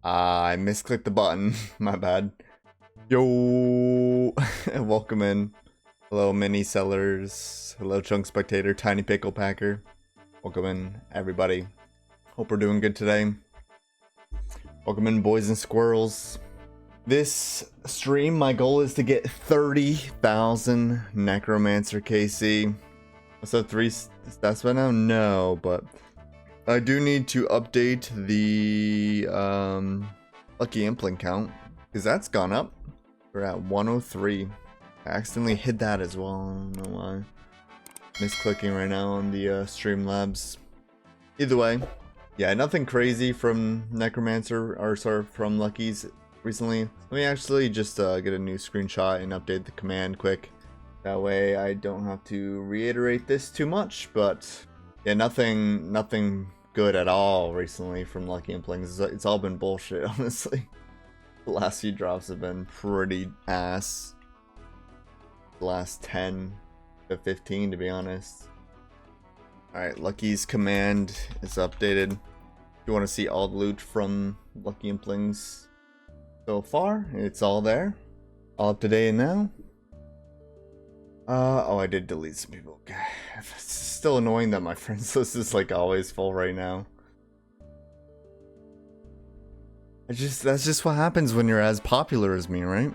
I misclicked the button. My bad. Yo, welcome in. Hello, mini sellers. Hello, chunk spectator, tiny pickle packer. Welcome in, everybody. Hope we're doing good today. Welcome in, boys and squirrels. This stream, my goal is to get 30,000 Necromancer KC. What's up, 3 stats by now? No, but I do need to update the Lucky Impling count, because that's gone up. We're at 103. I accidentally hit that as well. I don't know why. Misclicking right now on the Streamlabs. Either way, yeah, nothing crazy from Necromancer, or sorry, from Lucky's recently. Let me actually just get a new screenshot and update the command quick. That way I don't have to reiterate this too much, but yeah, nothing good at all recently from Lucky Implings. It's all been bullshit, honestly. The last few drops have been pretty ass. The last 10 to 15, to be honest. Alright, Lucky's command is updated. If you want to see all the loot from Lucky Implings so far, it's all there. All up to date now. Oh, I did delete some people. It's still annoying that my friends list is like always full right now. That's just what happens when you're as popular as me, right?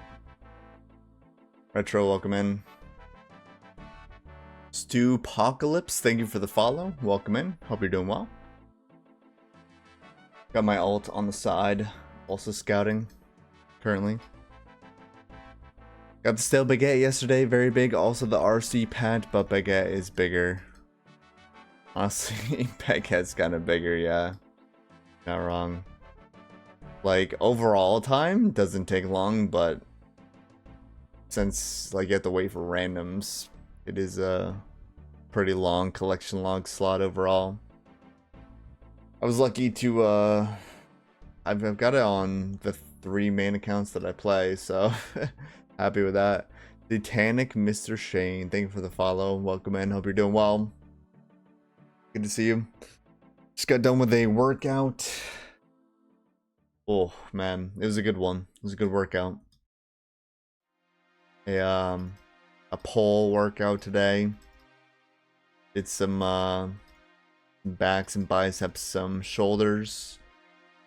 Retro, welcome in. Stewpocalypse, thank you for the follow. Welcome in. Hope you're doing well. Got my alt on the side, also scouting currently. Got the stale baguette yesterday, very big. Also the RC pad, but baguette is bigger. Honestly, baguette's kind of bigger, yeah. Not wrong. Like, overall time doesn't take long, but since like you have to wait for randoms, it is a pretty long collection log slot overall. I was lucky to I've got it on the 3 main accounts that I play, so happy with that. Titanic Mr. Shane, thank you for the follow. Welcome in, hope you're doing well. Good to see you. Just got done with a workout. Oh man, it was a good one. It was a good workout. A pole workout today. Did some backs and biceps, some shoulders.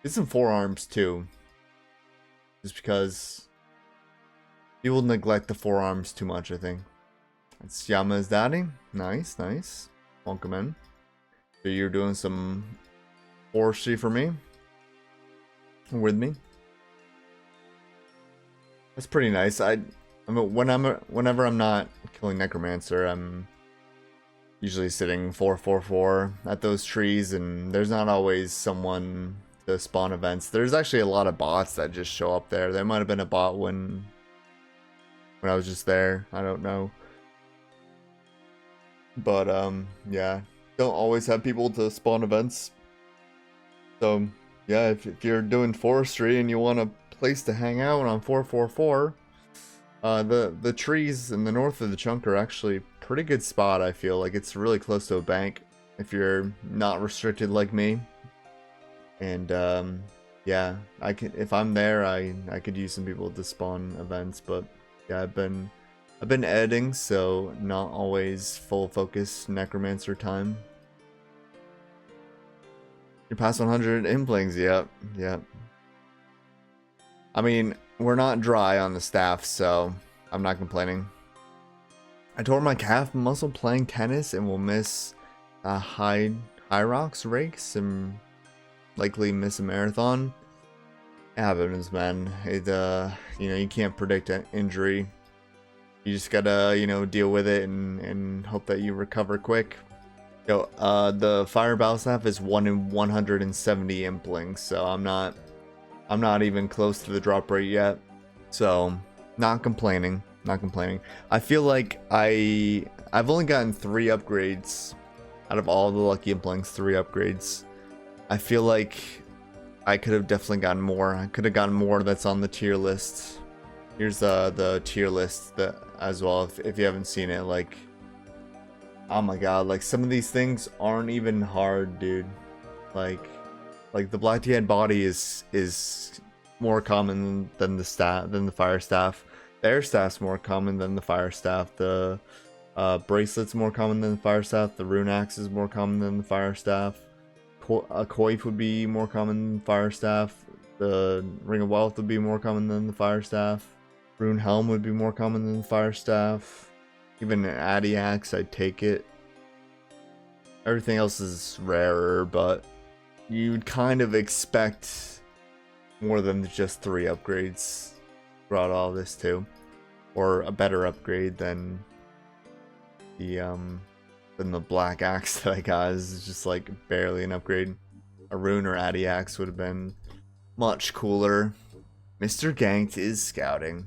Did some forearms too. Just because people neglect the forearms too much, I think. It's Yama's daddy. Nice, nice. Welcome in. So you're doing some forestry for me? With me? That's pretty nice. I mean, whenever I'm not killing Necromancer, I'm usually sitting 444 at those trees, and there's not always someone to spawn events. There's actually a lot of bots that just show up there. There might have been a bot when I was just there. I don't know. But yeah, don't always have people to spawn events. So yeah, if you're doing forestry and you want a place to hang out on 444, the trees in the north of the chunk are actually pretty good spot. I feel like it's really close to a bank if you're not restricted like me. And yeah, if I'm there, I could use some people to spawn events. But yeah, I've been editing, so not always full focus Necromancer time. You're past 100 implings, yep. I mean, we're not dry on the staff, so I'm not complaining. I tore my calf muscle playing tennis and will miss high rocks race and likely miss a marathon. It happens, man. It you know, you can't predict an injury. You just gotta, you know, deal with it and hope that you recover quick. Yo, the fire battle staff is 1 in 170 implings, so I'm not even close to the drop rate yet. So, not complaining. I feel like I've only gotten 3 upgrades out of all the Lucky Implings, 3 upgrades. I feel like I could have definitely gotten more. I could have gotten more that's on the tier list. Here's the tier list as well, if you haven't seen it. Like, oh my god, like some of these things aren't even hard, dude. Like, Like the black head body is more common than the fire staff. The air staff's more common than the fire staff. The bracelet's more common than the fire staff. The rune axe is more common than the fire staff. A coif would be more common than the fire staff. The ring of wealth would be more common than the fire staff. Rune helm would be more common than the fire staff. Even an addy axe, I'd take it. Everything else is rarer, but you'd kind of expect more than just 3 upgrades throughout all this too, or a better upgrade than the black axe that I got. Is just like barely an upgrade. A rune or addy axe would have been much cooler. Mr. Ganked is scouting.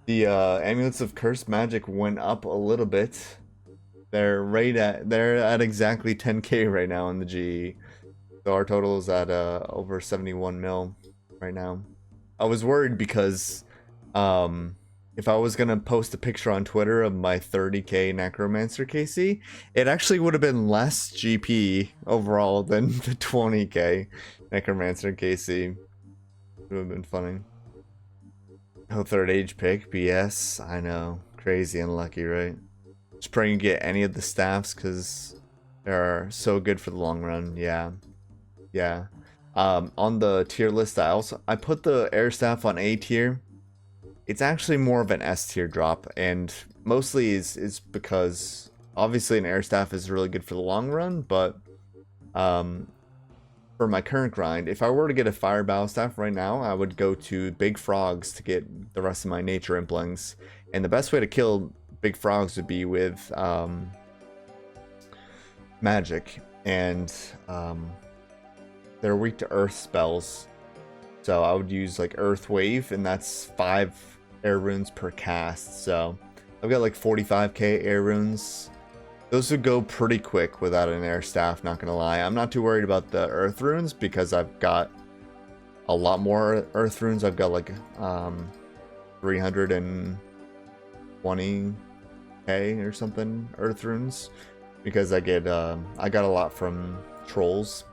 The amulets of cursed magic went up a little bit. They're at exactly 10k right now in the GE. So our total is at over 71 mil right now. I was worried because if I was gonna post a picture on Twitter of my 30k Necromancer KC, it actually would have been less GP overall than the 20k Necromancer KC. It would have been funny. Oh, third age pick, BS. I know, crazy unlucky, right? Just praying to get any of the staffs because they're so good for the long run. Yeah. On the tier list, I put the air staff on A tier. It's actually more of an S tier drop, and mostly is because obviously an air staff is really good for the long run, but for my current grind, if I were to get a fire battle staff right now, I would go to big frogs to get the rest of my nature implings, and the best way to kill big frogs would be with magic, and they're weak to earth spells, so I would use like earth wave, and that's 5 air runes per cast. So I've got like 45k air runes. Those would go pretty quick without an air staff, not gonna lie. I'm not too worried about the earth runes because I've got a lot more earth runes. I've got like 320k or something earth runes, because I got a lot from trolls,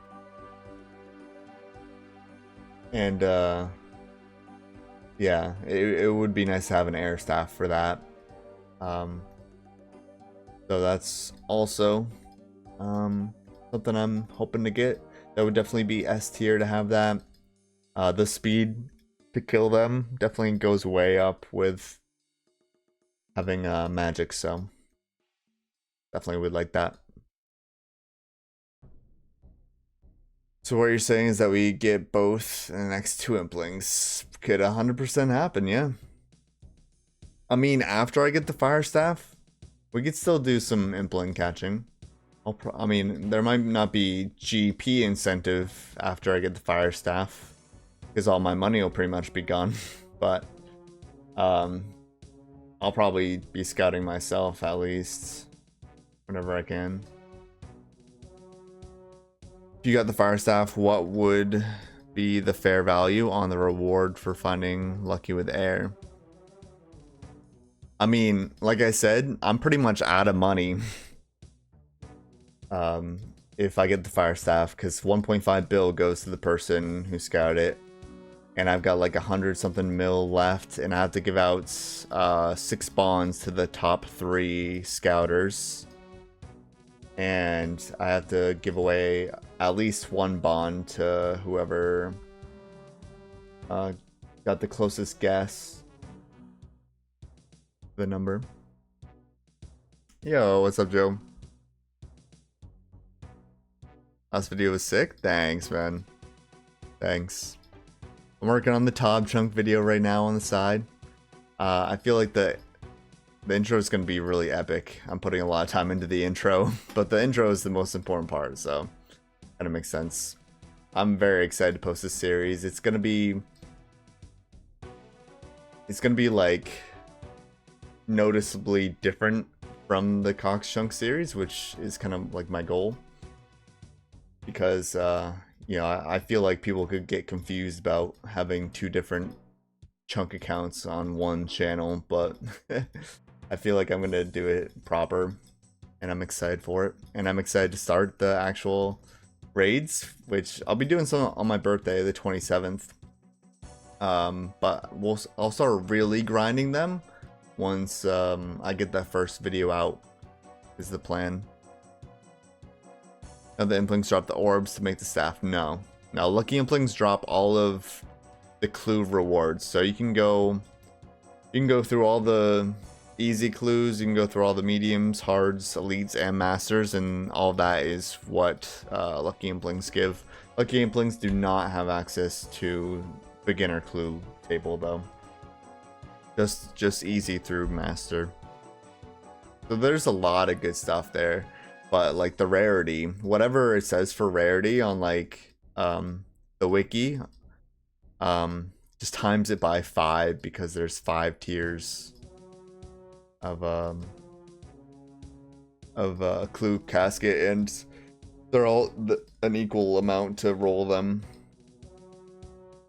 and yeah, it would be nice to have an air staff for that. So that's also something I'm hoping to get. That would definitely be S tier to have that. The speed to kill them definitely goes way up with having magic, so definitely would like that. So what you're saying is that we get both in the next 2 implings. Could 100% happen, yeah. I mean, after I get the fire staff, we could still do some impling catching. I mean, there might not be GP incentive after I get the fire staff, because all my money will pretty much be gone. But I'll probably be scouting myself at least whenever I can. If you got the fire staff, what would be the fair value on the reward for finding lucky with air? I mean, like I said, I'm pretty much out of money if I get the fire staff, because 1.5 bill goes to the person who scouted it, and I've got like 100 something mil left, and I have to give out 6 bonds to the top 3 scouters, and I have to give away at least 1 bond to whoever got the closest guess. The number. Yo, what's up, Joe? Last video was sick? Thanks, man. Thanks. I'm working on the Tob Chunk video right now on the side. I feel like the intro is going to be really epic. I'm putting a lot of time into the intro, but the intro is the most important part, so kind of makes sense. I'm very excited to post this series. It's going to be like noticeably different from the Cox Chunk series, which is kind of like my goal, because you know, I feel like people could get confused about having 2 different chunk accounts on one channel, but I feel like I'm gonna do it proper, and I'm excited for it, and I'm excited to start the actual raids, which I'll be doing some on my birthday, the 27th. But I'll start really grinding them once I get that first video out, is the plan. Now the Implings drop the orbs to make the staff. No. Now Lucky Implings drop all of the clue rewards. So you can go through all the easy clues, you can go through all the mediums, hards, elites, and masters, and all that is what Lucky Implings give. Lucky Implings do not have access to beginner clue table though. Just easy through master. So there's a lot of good stuff there. But like the rarity, whatever it says for rarity on like the wiki, just times it by 5 because there's 5 tiers of clue casket, and they're all an equal amount to roll them.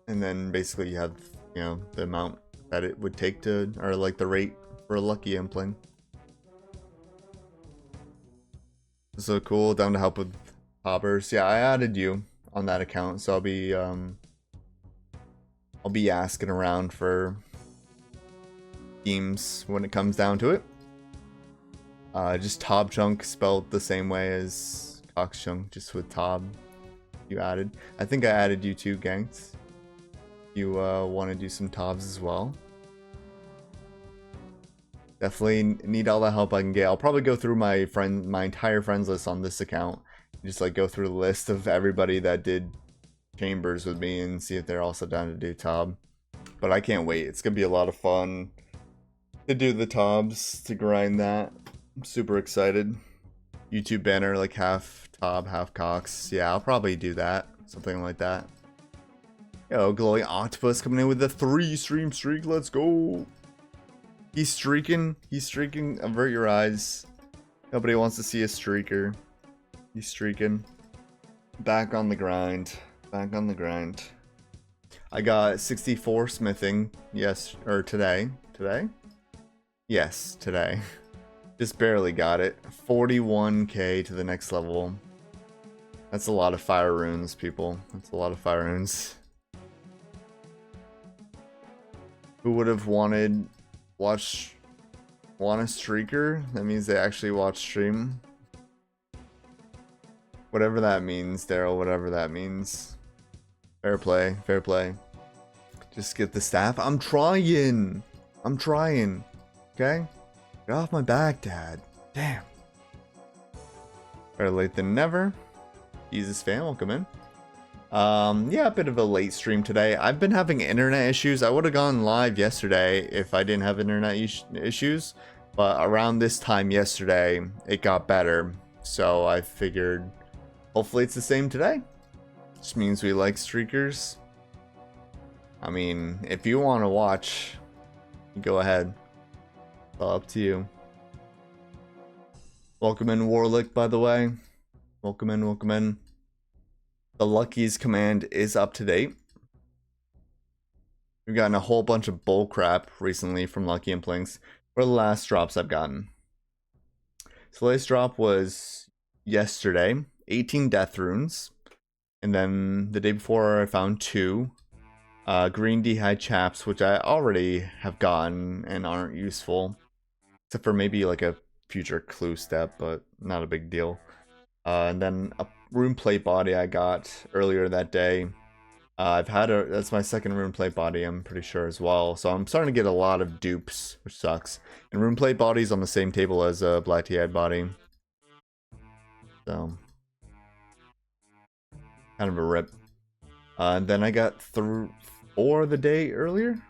And then basically you have, you know, the amount that it would take to, or like the rate for a Lucky Impling. So cool, down to help with hoppers. Yeah, I added you on that account, so I'll be asking around for themes when it comes down to it. Just Tob Chunk spelled the same way as Cox Chunk, just with Tob. You added. I think I added you too, Ganks. You want to do some Tobs as well. Definitely need all the help I can get. I'll probably go through my entire friends list on this account. Just like go through the list of everybody that did chambers with me and see if they're also down to do Tob. But I can't wait. It's gonna be a lot of fun to do the Tobs, to grind that. I'm super excited. YouTube banner like half Tob, half Cox. Yeah, I'll probably do that. Something like that. Yo, Glowing Octopus coming in with the 3-stream streak. Let's go. He's streaking. He's streaking. Avert your eyes. Nobody wants to see a streaker. He's streaking. Back on the grind. Back on the grind. I got 64 smithing. Yes, or today. Today? Yes, today. Just barely got it. 41k to the next level. That's a lot of fire runes, people. That's a lot of fire runes. Who would have wanted... want a streaker? That means they actually watch stream. Whatever that means, Daryl, whatever that means. Fair play, fair play. Just get the staff. I'm trying. I'm trying. Okay? Get off my back, Dad. Damn. Better late than never. Jesus fan, welcome in. Yeah, a bit of a late stream today. I've been having internet issues. I would have gone live yesterday if I didn't have internet issues, but around this time yesterday it got better, so I figured hopefully it's the same today. Just means we like streakers. I mean, if you want to watch, go ahead. It's all up to you. Welcome in, Warlick, by the way. Welcome in, welcome in. The Luckies command is up to date. We've gotten a whole bunch of bull crap recently from Lucky Implings. What are the last drops I've gotten? So latest drop was yesterday, 18 death runes. And then the day before I found 2 green d'hide chaps, which I already have gotten and aren't useful. Except for maybe like a future clue step, but not a big deal. And then a rune plate body I got earlier that day. I've had that's my second rune plate body, I'm pretty sure, as well. So I'm starting to get a lot of dupes, which sucks. And rune plate body's on the same table as a black d'hide body. So kind of a rip. And then I got through 4 the day earlier.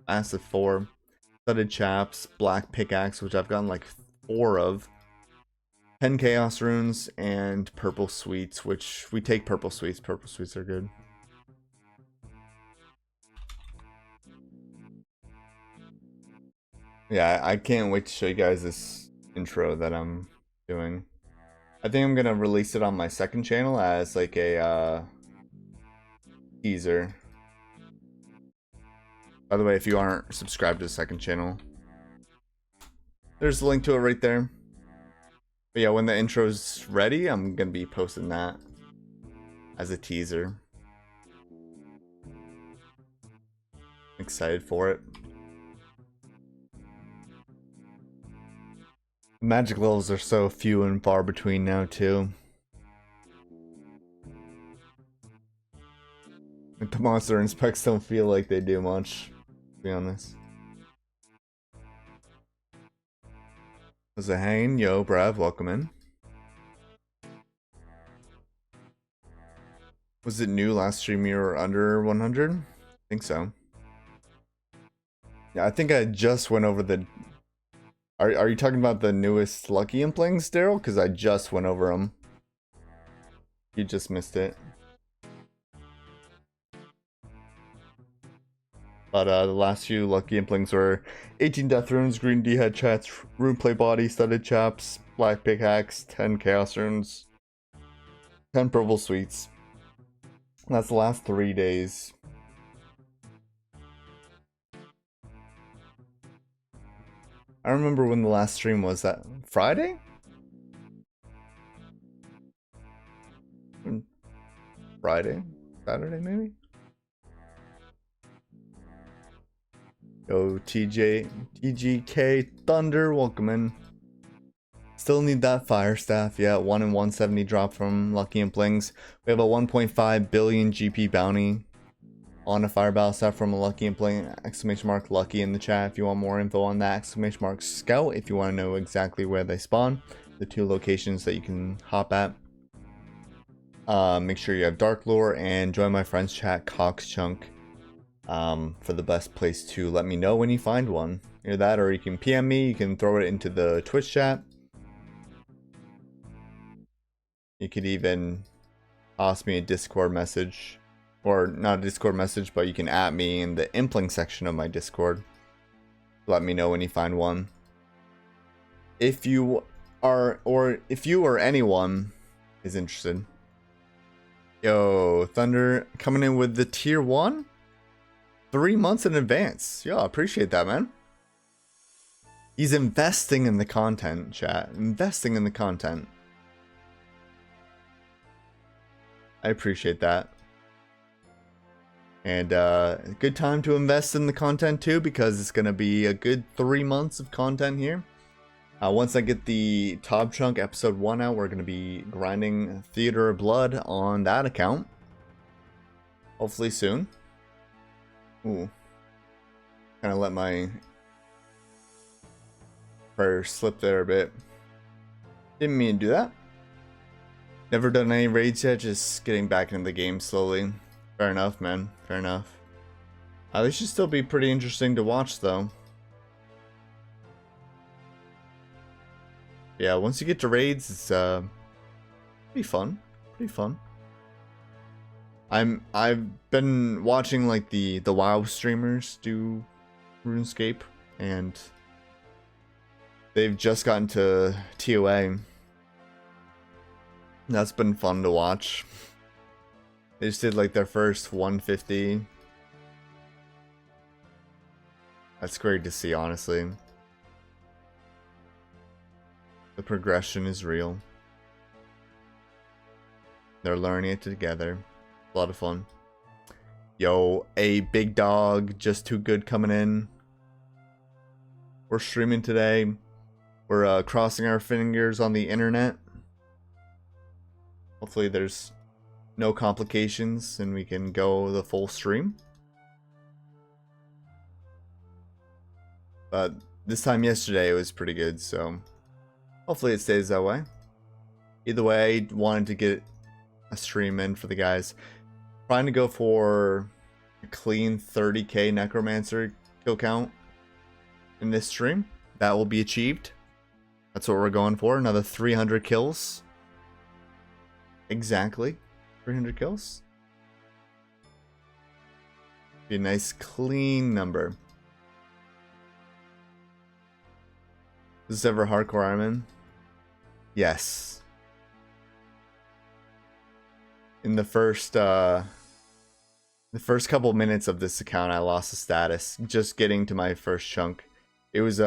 Massive 4. Studded chaps, black pickaxe, which I've gotten like 4 of. 10 chaos runes and purple sweets, which we take purple sweets. Purple sweets are good. Yeah, I can't wait to show you guys this intro that I'm doing. I think I'm gonna release it on my second channel as like a teaser. By the way, if you aren't subscribed to the second channel, there's a link to it right there. But yeah, when the intro's ready, I'm gonna be posting that. as a teaser. Excited for it. Magic levels are so few and far between now too. The monster inspects don't feel like they do much, to be honest. Was it hanging? Yo, Brav, welcome in. Was it new last stream you were under 100? I think so. Yeah, I think I just went over the... Are you talking about the newest Lucky Implings, Daryl? Because I just went over them. You just missed it. But the last few Lucky Implings were 18 Death Runes, Green D-Head Chats, Rune Play Body, Studded Chaps, Black Pickaxe, 10 Chaos Runes, 10 Purple Sweets. That's the last 3 days. I remember when the last stream was. That Friday? Friday? Saturday maybe? Yo, TGK Thunder, welcome in. Still need that Fire Staff. Yeah, 1 in 170 drop from Lucky Implings. We have a 1.5 billion GP bounty on a Fire Battle Staff from a Lucky Impling. Exclamation mark Lucky in the chat if you want more info on that. Exclamation mark Scout if you want to know exactly where they spawn. The 2 locations that you can hop at. Make sure you have Dark Lore and join my friend's chat, Cox Chunk, for the best place to let me know when you find one. Either that, or you can PM me. You can throw it into the Twitch chat. You could even toss me a Discord message, or not a Discord message, but you can at me in the Impling section of my Discord. Let me know when you find one. If you are, or if you or anyone is interested. Yo, Thunder coming in with the tier 1? 3 months in advance. Yo, I appreciate that, man. He's investing in the content, chat. Investing in the content. I appreciate that. And good time to invest in the content too, because it's going to be a good 3 months of content here. Once I get the Top Chunk episode 1 out, we're going to be grinding Theater of Blood on that account. Hopefully soon. Ooh. Kind of let my prayer slip there a bit. Didn't mean to do that. Never done any raids yet, just getting back into the game slowly. Fair enough, man. Fair enough. They should still be pretty interesting to watch, though. Yeah, once you get to raids, it's pretty fun. Pretty fun. I've been watching like the WoW streamers do RuneScape, and they've just gotten to TOA. That's been fun to watch. They just did like their first 150. That's great to see, honestly. The progression is real. They're learning it together. A lot of fun. Yo, a big dog, just too good coming in. We're streaming today. We're crossing our fingers on the internet. Hopefully there's no complications and we can go the full stream. But this time yesterday it was pretty good, so hopefully it stays that way. Either way, I wanted to get a stream in for the guys. Trying to go for a clean 30k Necromancer kill count in this stream. That will be achieved. That's what we're going for. Another 300 kills. Exactly. 300 kills. Be a nice clean number. Is this ever hardcore Ironman? Yes. In the first couple minutes of this account, I lost a status just getting to my first chunk. It was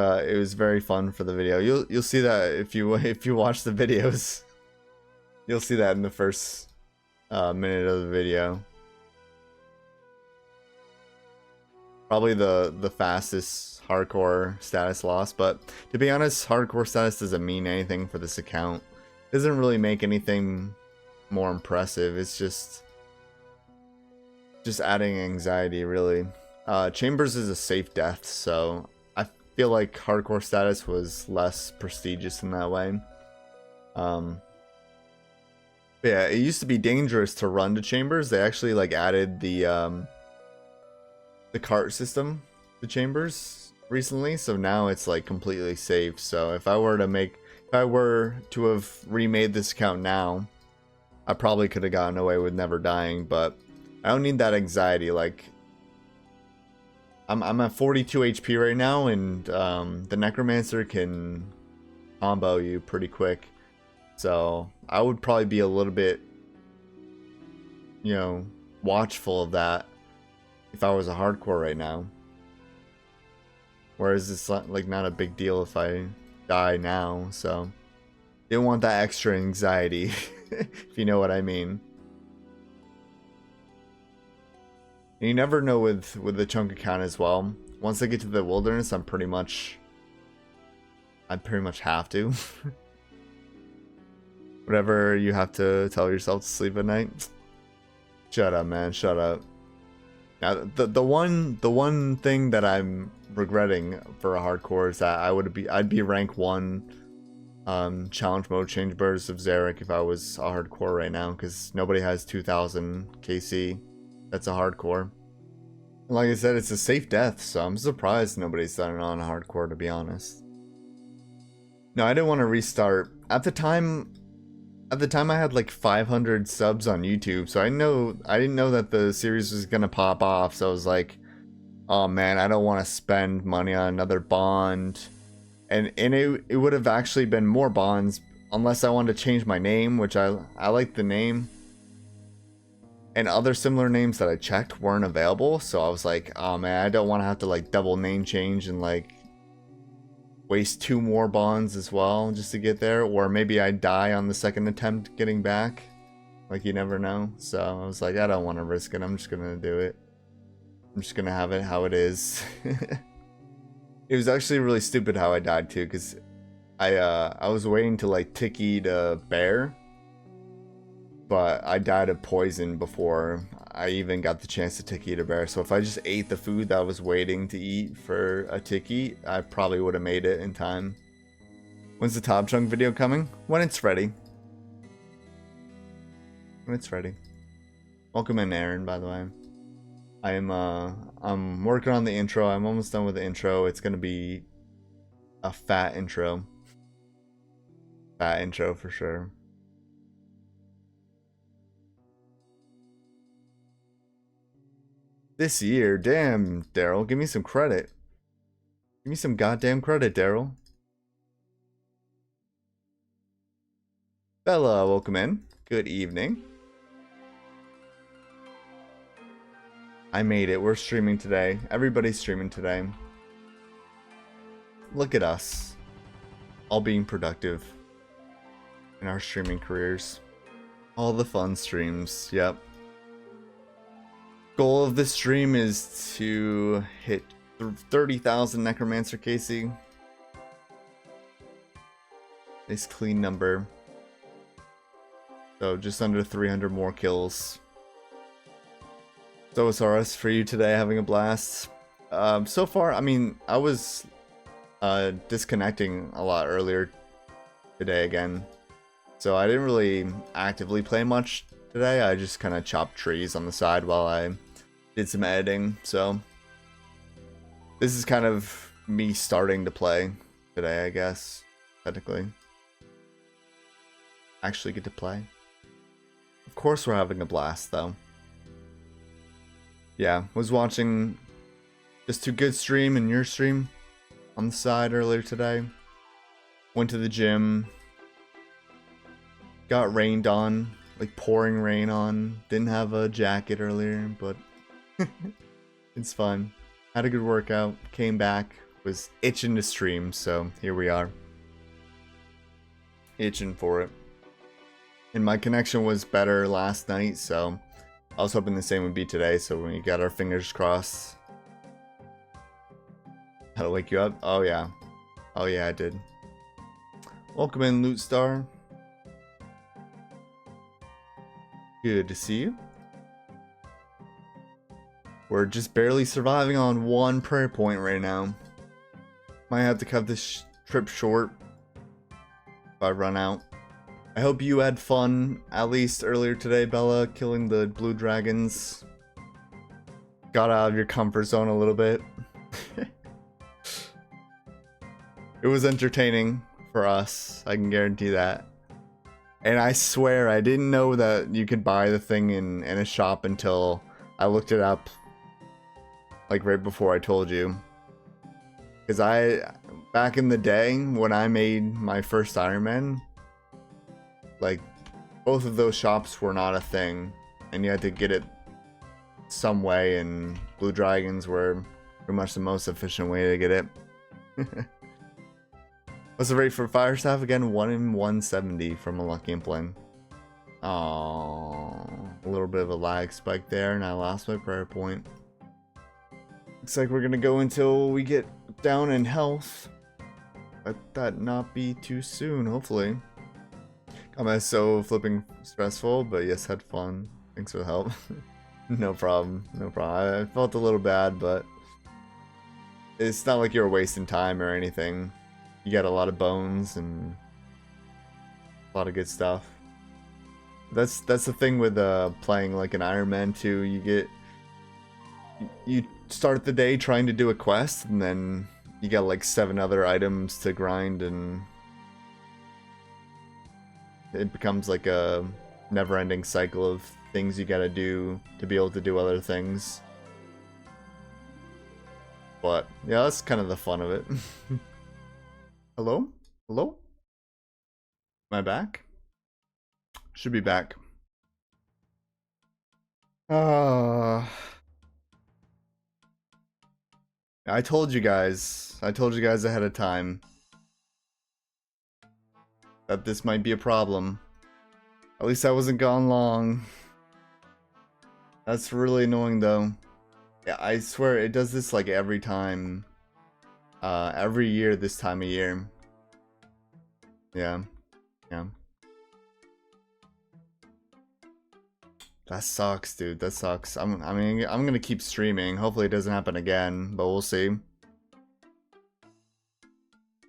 very fun for the video. You'll see that if you watch the videos. You'll see that in the first minute of the video. Probably the fastest hardcore status loss, but to be honest, hardcore status doesn't mean anything for this account. It doesn't really make anything more impressive. It's just adding anxiety, really. Chambers is a safe death, so I feel like hardcore status was less prestigious in that way. But yeah, it used to be dangerous to run to chambers. They actually like added the cart system to chambers recently, so now it's like completely safe. So if I were to have remade this account now, I probably could have gotten away with never dying, but I don't need that anxiety. Like, I'm at 42 HP right now, and the Necromancer can combo you pretty quick. So I would probably be a little bit, you know, watchful of that if I was a hardcore right now. Whereas it's like not a big deal if I die now, so didn't want that extra anxiety, if you know what I mean. And you never know with the chunk account as well. Once I get to the wilderness, I pretty much have to. Whatever you have to tell yourself to sleep at night. Shut up, man. Shut up. Now, the one thing that I'm regretting for a hardcore is that I'd be rank 1 challenge mode change birds of Zarek if I was a hardcore right now, because nobody has 2000 KC. That's a hardcore. Like I said, it's a safe death, so I'm surprised nobody's done it on a hardcore, to be honest. No, I didn't want to restart. At the time I had like 500 subs on YouTube, so I didn't know that the series was gonna pop off. So I was like, oh man, I don't want to spend money on another bond, and it would have actually been more bonds unless I wanted to change my name, which I like the name, and other similar names that I checked weren't available. So I was like, oh man, I don't want to have to like double name change and like waste 2 more bonds as well just to get there, or maybe I die on the second attempt getting back. Like, you never know. So I was like, I don't want to risk it. I'm just gonna do it. I'm just gonna have it how it is. It was actually really stupid how I died too, because I was waiting to like tick eat a bear, but I died of poison before I even got the chance to tick eat a bear. So if I just ate the food that I was waiting to eat for a tick eat, I probably would have made it in time. When's the top chunk video coming? When it's ready. When it's ready. Welcome in, Aaron, by the way. I'm working on the intro. I'm almost done with the intro. It's gonna be a fat intro. Fat intro for sure. This year, damn, Daryl, give me some credit. Give me some goddamn credit, Daryl. Bella, welcome in. Good evening. I made it. We're streaming today. Everybody's streaming today. Look at us. All being productive in our streaming careers. All the fun streams. Yep. Goal of this stream is to hit 30,000 Necromancer KC. Nice clean number. So just under 300 more kills. So SRS for you today, having a blast. So far, I mean, I was disconnecting a lot earlier today again. So I didn't really actively play much today. I just kind of chopped trees on the side while I did some editing. So this is kind of me starting to play today, I guess, technically. Actually get to play. Of course we're having a blast, though. Yeah, was watching just Too Good stream and your stream on the side earlier today. Went to the gym. Got rained on, like pouring rain on. Didn't have a jacket earlier, but it's fun. Had a good workout. Came back. Was itching to stream, so here we are. Itching for it. And my connection was better last night, so I was hoping the same would be today, so we got our fingers crossed. How to wake you up? Oh yeah. Oh yeah, I did. Welcome in, Loot Star. Good to see you. We're just barely surviving on one prayer point right now. Might have to cut this trip short if I run out. I hope you had fun, at least earlier today, Bella, killing the blue dragons. Got out of your comfort zone a little bit. It was entertaining for us, I can guarantee that. And I swear I didn't know that you could buy the thing in a shop until I looked it up, like right before I told you. Because back in the day when I made my first Iron Man, like, both of those shops were not a thing, and you had to get it some way, and Blue Dragons were pretty much the most efficient way to get it. What's the rate for Fire Staff again? 1 in 170 from a Lucky Impling. Aww, a little bit of a lag spike there, and I lost my prayer point. Looks like we're gonna go until we get down in health. Let that not be too soon, hopefully. Combat is so flipping stressful, but yes, had fun. Thanks for the help. No problem, no problem. I felt a little bad, but it's not like you're wasting time or anything. You got a lot of bones and a lot of good stuff. That's the thing with playing like an Iron Man 2. You start the day trying to do a quest, and then you got like 7 other items to grind, and it becomes like a never-ending cycle of things you gotta do to be able to do other things. But yeah, that's kind of the fun of it. Hello? Hello? Am I back? Should be back. I told you guys ahead of time that this might be a problem. At least I wasn't gone long. That's really annoying though. Yeah, I swear it does this like every time. Every year this time of year. Yeah. Yeah. That sucks, dude. That sucks. I mean, I'm gonna keep streaming. Hopefully it doesn't happen again, but we'll see.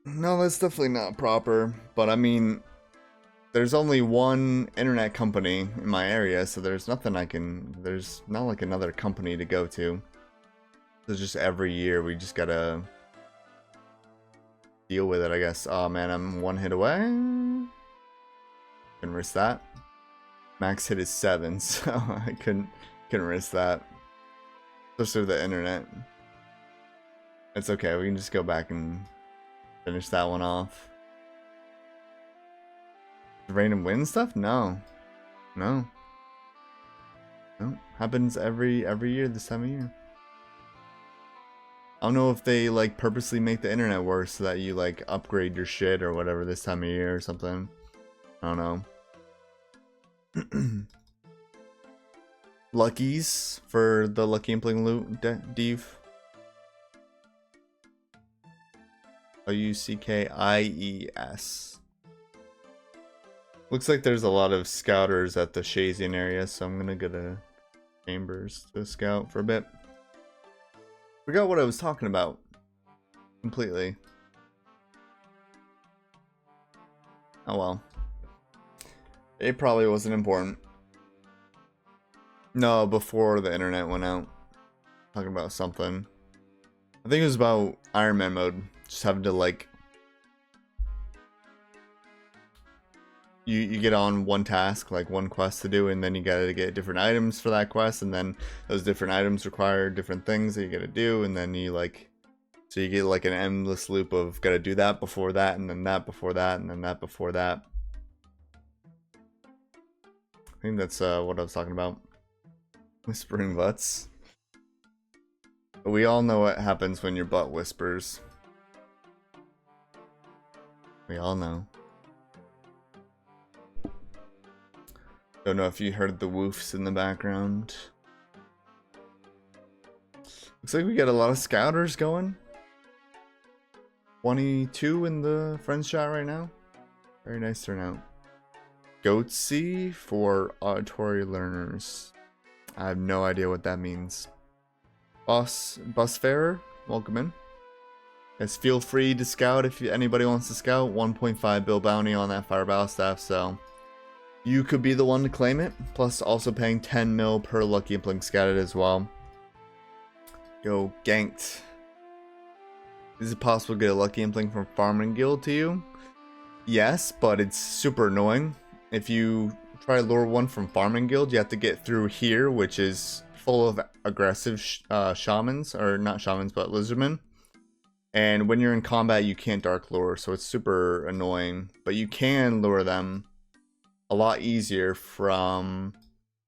No, that's definitely not proper. But I mean, there's only one internet company in my area, so there's nothing there's not like another company to go to. So just every year we just gotta deal with it, I guess. Oh man, I'm 1 hit away. Couldn't risk that. Max hit is 7, so I couldn't risk that. Especially with the internet. It's okay, we can just go back and finish that one off. Random win stuff? No. No. No. Happens every year this time of year. I don't know if they like purposely make the internet worse so that you like upgrade your shit or whatever this time of year or something. I don't know. Luckies for the Lucky Impling loot, Dave. Luckies. Looks like there's a lot of scouters at the Shazian area, so I'm gonna go to Chambers to scout for a bit. Forgot what I was talking about completely. Oh well. It probably wasn't important. No, before the internet went out. Talking about something. I think it was about Iron Man mode. Just having to like... You get on one task, like one quest to do, and then you gotta get different items for that quest, and then those different items require different things that you gotta do, and then you like... So you get like an endless loop of gotta do that before that, and then that before that, and then that before that. I think that's what I was talking about. Whispering butts. We all know what happens when your butt whispers. We all know. Don't know if you heard the woofs in the background. Looks like we got a lot of scouters going. 22 in the friends chat right now. Very nice turnout. Goatsy for auditory learners. I have no idea what that means. Busfarer, welcome in. Guys, feel free to scout if anybody wants to scout. 1.5 bill bounty on that fire battle staff, so you could be the one to claim it. Plus, also paying 10 mil per lucky impling scouted as well. Yo, ganked. Is it possible to get a lucky impling from Farming Guild to you? Yes, but it's super annoying. If you try to lure one from Farming Guild, you have to get through here, which is full of aggressive shamans, or not shamans, but lizardmen. And when you're in combat, you can't dark lure, so it's super annoying. But you can lure them a lot easier from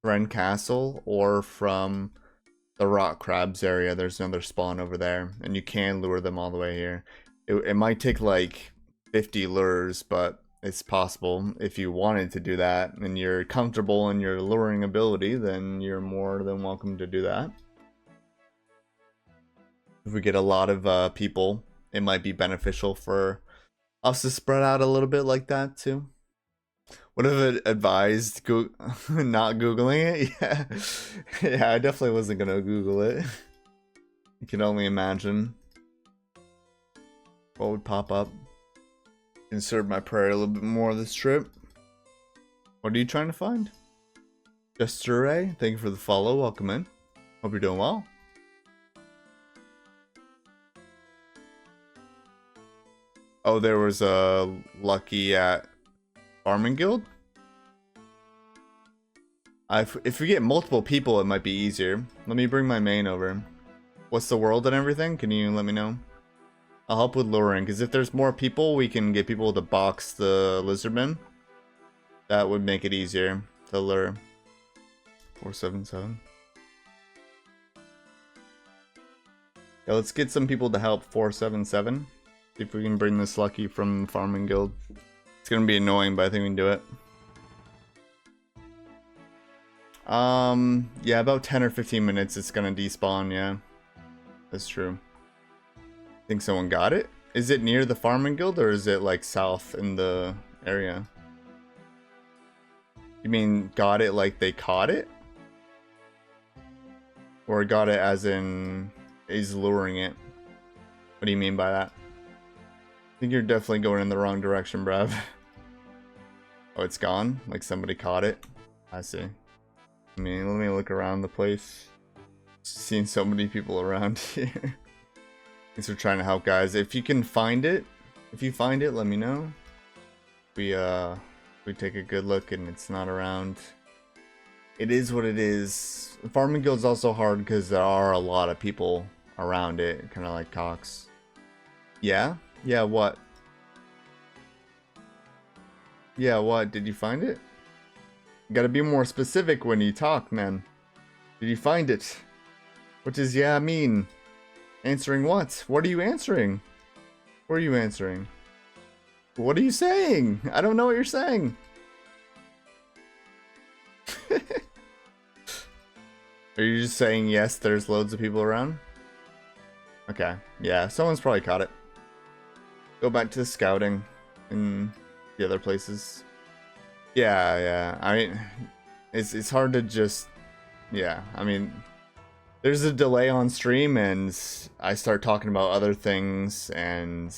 Ren Castle or from the rock crabs area. There's another spawn over there, and you can lure them all the way here. It might take like 50 lures, but it's possible. If you wanted to do that and you're comfortable in your luring ability, then you're more than welcome to do that. If we get a lot of people, it might be beneficial for us to spread out a little bit like that too. Would have advised not Googling it? Yeah. Yeah, I definitely wasn't gonna Google it. You can only imagine what would pop up. Insert my prayer a little bit more this trip. What are you trying to find? Ray, thank you for the follow. Welcome in. Hope you're doing well. Oh, there was a lucky at Farming Guild? If we get multiple people, it might be easier. Let me bring my main over. What's the world and everything? Can you let me know? I'll help with luring, because if there's more people, we can get people to box the lizardmen. That would make it easier to lure. 477. Yeah, let's get some people to help 477. See if we can bring this lucky from Farming Guild. It's gonna be annoying, but I think we can do it. Yeah, about 10 or 15 minutes it's gonna despawn, yeah. That's true. Think someone got it? Is it near the Farming Guild, or is it like south in the area? You mean got it like they caught it? Or got it as in is luring it? What do you mean by that? I think you're definitely going in the wrong direction, bruv. Oh, it's gone? Like somebody caught it? I see. I mean, let me look around the place. Seeing so many people around here. Thanks for trying to help, guys. If you can find it, let me know. We take a good look and it's not around. It is what it is. Farming Guild's also hard because there are a lot of people around it, kind of like Cox. Yeah? Yeah, what? Yeah, what? Did you find it? You gotta be more specific when you talk, man. Did you find it? What does yeah mean? Answering what? What are you answering? What are you answering? What are you saying? I don't know what you're saying. Are you just saying yes, there's loads of people around? Okay, yeah, someone's probably caught it. Go back to the scouting in the other places. Yeah, I mean, it's hard to just, yeah, I mean, there's a delay on stream and I start talking about other things and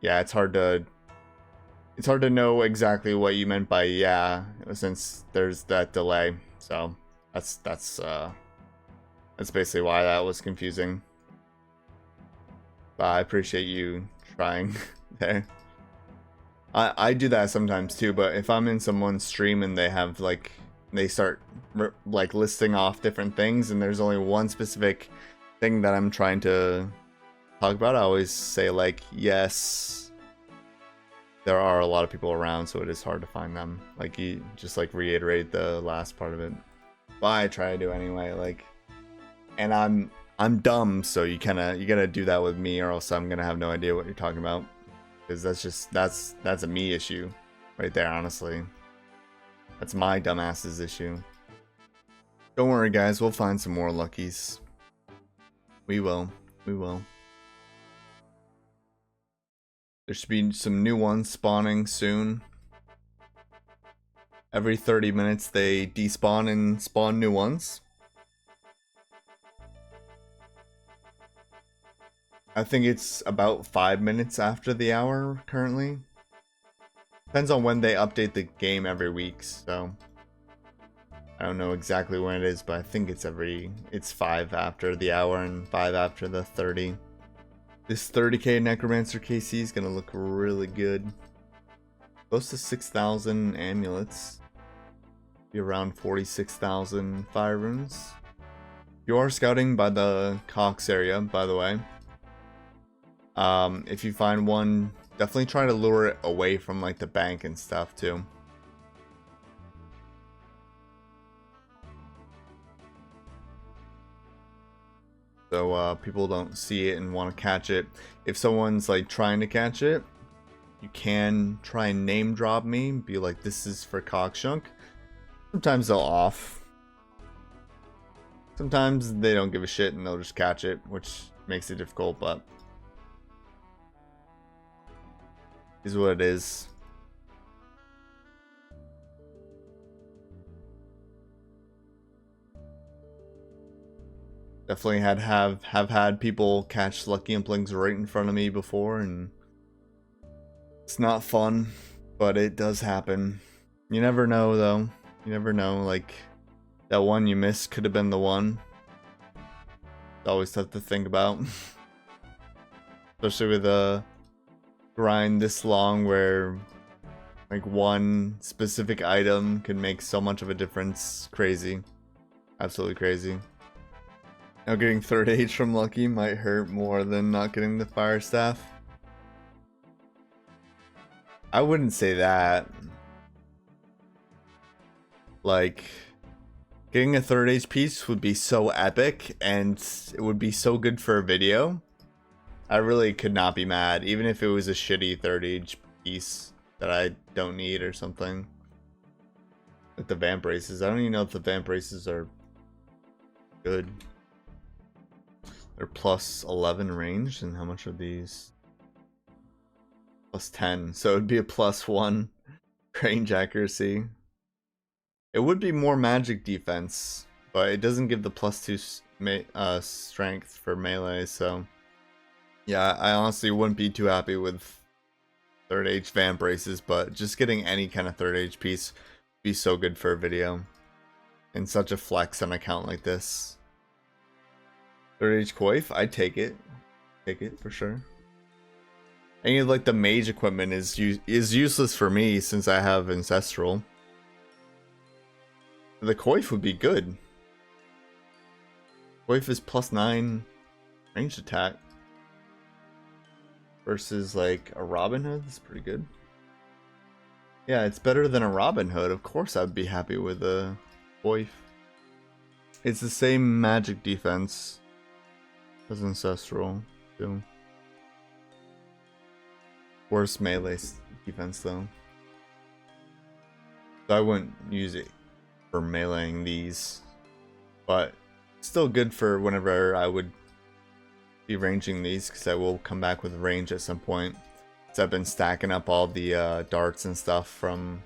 yeah, it's hard to know exactly what you meant by yeah, since there's that delay. So that's basically why that was confusing. But I appreciate you trying there. I do that sometimes too, but if I'm in someone's stream and they have like, they start like listing off different things and there's only one specific thing that I'm trying to talk about, I always say like, yes, there are a lot of people around, so it is hard to find them. Like you just like reiterate the last part of it. But I try to do anyway, like, and I'm dumb, so you gotta do that with me or else I'm gonna have no idea what you're talking about. Because that's a me issue right there, honestly. That's my dumbass's issue. Don't worry, guys. We'll find some more luckies. We will. We will. There should be some new ones spawning soon. Every 30 minutes they despawn and spawn new ones. I think it's about 5 minutes after the hour currently. Depends on when they update the game every week, so I don't know exactly when it is, but I think it's 5 after the hour and 5 after the 30. This 30k Necromancer KC is gonna look really good. Close to 6,000 amulets. Be around 46,000 fire runes. You are scouting by the Cox area, by the way. If you find one, definitely try to lure it away from like the bank and stuff too. So people don't see it and want to catch it. If someone's like trying to catch it, you can try and name drop me, be like, this is for Cockshunk. Sometimes they'll off. Sometimes they don't give a shit and they'll just catch it, which makes it difficult, but is what it is. Definitely have had people catch Lucky Implings right in front of me before, and it's not fun, but it does happen. You never know though. You never know, like that one you missed could have been the one. It's always tough to think about. Especially with a grind this long where like one specific item can make so much of a difference. Crazy. Absolutely crazy. Now getting 3rd age from Lucky might hurt more than not getting the fire staff. I wouldn't say that. Like, getting a 3rd age piece would be so epic and it would be so good for a video. I really could not be mad, even if it was a shitty 3rd age piece that I don't need or something. Like the vamp races. I don't even know if the vamp races are good. They're plus 11 range, and how much are these? Plus 10, so it would be a plus 1 range accuracy. It would be more magic defense, but it doesn't give the plus 2 strength for melee, so yeah, I honestly wouldn't be too happy with 3rd age vamp races, but just getting any kind of 3rd age piece would be so good for a video. And such a flex on an account like this. 3rd age coif, I'd take it. Take it for sure. Any of like the mage equipment is useless for me since I have ancestral. The coif would be good. Coif is plus 9 ranged attack. Versus like a Robin Hood, that's pretty good. Yeah, it's better than a Robin Hood. Of course I'd be happy with a coif. It's the same magic defense as ancestral too. Worse melee defense though. So I wouldn't use it for meleeing these, but still good for whenever I would be ranging these, because I will come back with range at some point. So I've been stacking up all the darts and stuff from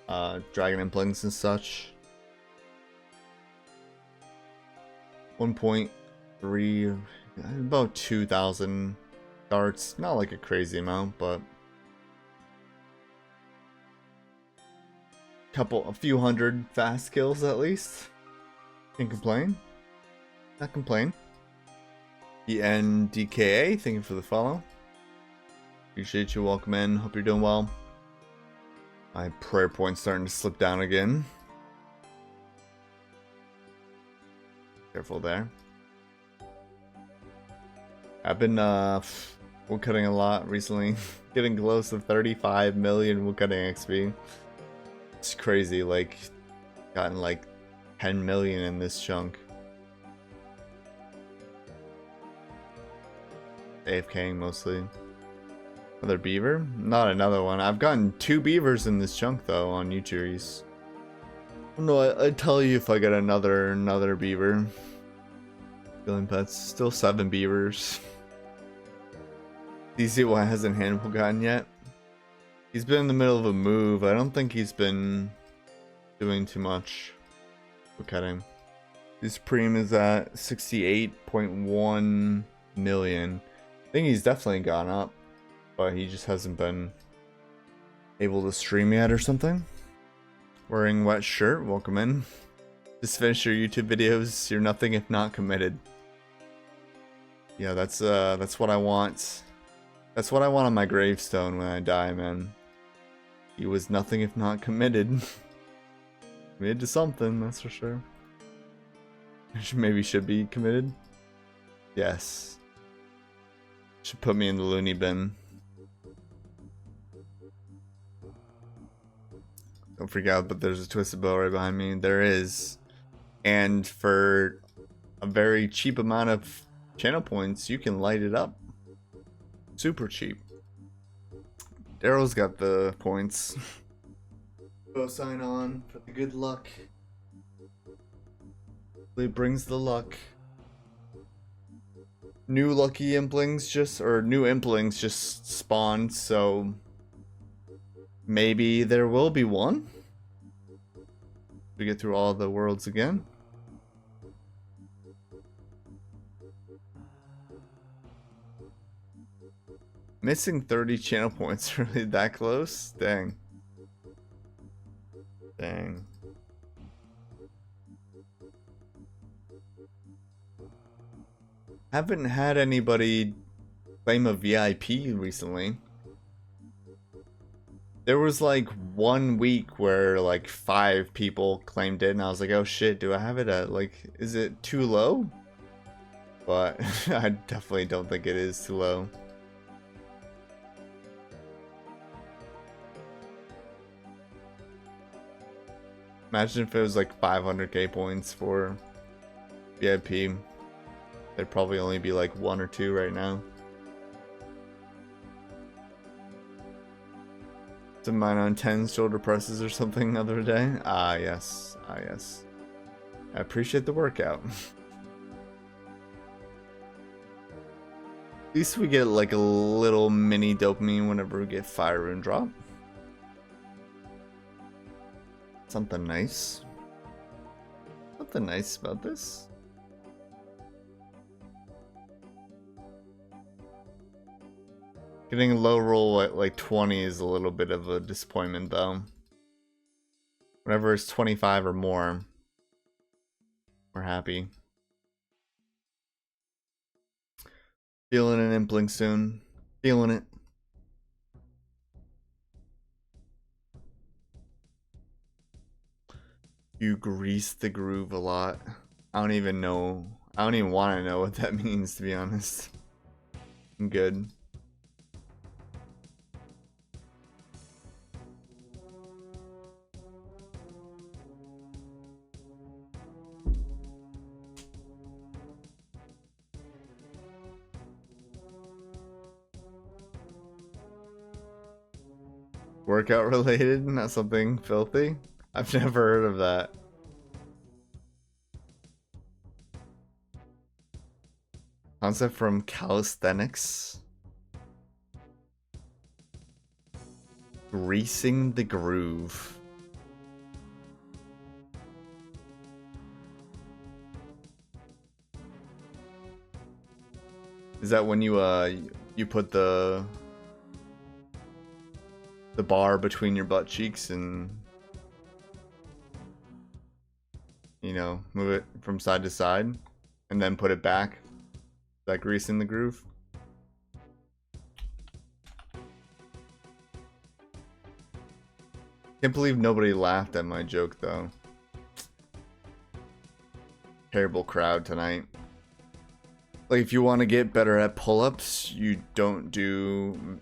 Dragon Implings and such. 1.3, about 2,000 darts. Not like a crazy amount, but a few hundred fast kills at least. Can't complain. Not complain. ENDKA, thank you for the follow. Appreciate you, welcome in. Hope you're doing well. My prayer point's starting to slip down again. Careful there. I've been woodcutting a lot recently. Getting close to 35 million woodcutting XP. It's crazy, like gotten like 10 million in this chunk. AFKing mostly. Another beaver? Not another one. I've gotten 2 beavers in this chunk though on Uchiris. No, I'd tell you if I get another beaver. Feeling pets. Still 7 beavers. DCY hasn't handful gotten yet. He's been in the middle of a move. I don't think he's been doing too much. Look at him. His preem is at 68.1 million. I think he's definitely gone up, but he just hasn't been able to stream yet or something. Wearing wet shirt, welcome in. Just finish your YouTube videos. You're nothing if not committed. Yeah, that's what I want. That's what I want on my gravestone when I die, man. He was nothing if not committed. Committed to something, that's for sure. Maybe should be committed. Yes. Should put me in the loony bin. Don't freak out, but there's a twisted bow right behind me. There is. And for a very cheap amount of channel points, you can light it up. Super cheap. Daryl's got the points. Go sign on for the good luck. It brings the luck. New lucky implings new implings just spawned, so maybe there will be one. We get through all the worlds again. Missing 30 channel points, really that close? Dang. Dang. Haven't had anybody claim a VIP recently. There was like 1 week where like 5 people claimed it, and I was like, oh shit, do I have it at like, is it too low? But I definitely don't think it is too low. Imagine if it was like 500k points for VIP. There'd probably only be like 1 or 2 right now. Some mine on 10 shoulder presses or something the other day. Ah, yes. Ah, yes. I appreciate the workout. At least we get like a little mini dopamine whenever we get Fire Rune drop. Something nice. Something nice about this. Getting a low roll at like 20 is a little bit of a disappointment though. Whenever it's 25 or more, we're happy. Feeling an impling soon. Feeling it. You grease the groove a lot. I don't even know. I don't even want to know what that means, to be honest. I'm good. Workout related, not something filthy? I've never heard of that. Concept from calisthenics. Greasing the groove. Is that when you put the bar between your butt cheeks and, you know, move it from side to side and then put it back? Is that greasing the groove? Can't believe nobody laughed at my joke though. Terrible crowd tonight. Like, if you want to get better at pull-ups, you don't do